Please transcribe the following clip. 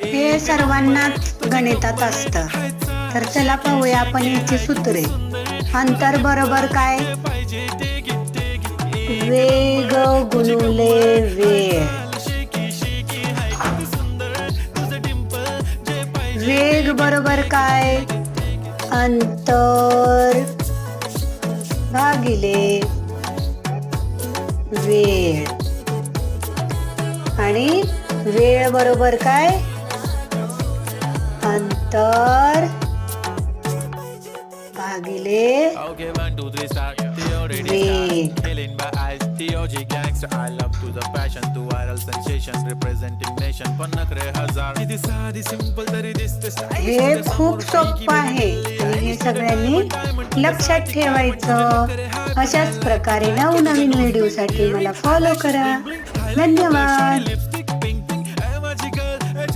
हे सर्वांनाच गणितात असतं. तर चला पाहूया आपण याची सूत्रे. अंतर बरोबर काय? वेग गुणुले वेळ. वेग बरोबर काय? अंतर भागिले वेळ. आणि वेळ बरोबर काय? अंतर भागिले वेग. हे खूप सोपं आहे आणि हे सगळ्यांनी लक्षात ठेवायचं. अशाच प्रकारे नवनवीन व्हिडिओसाठी मला फॉलो करा. धन्यवाद.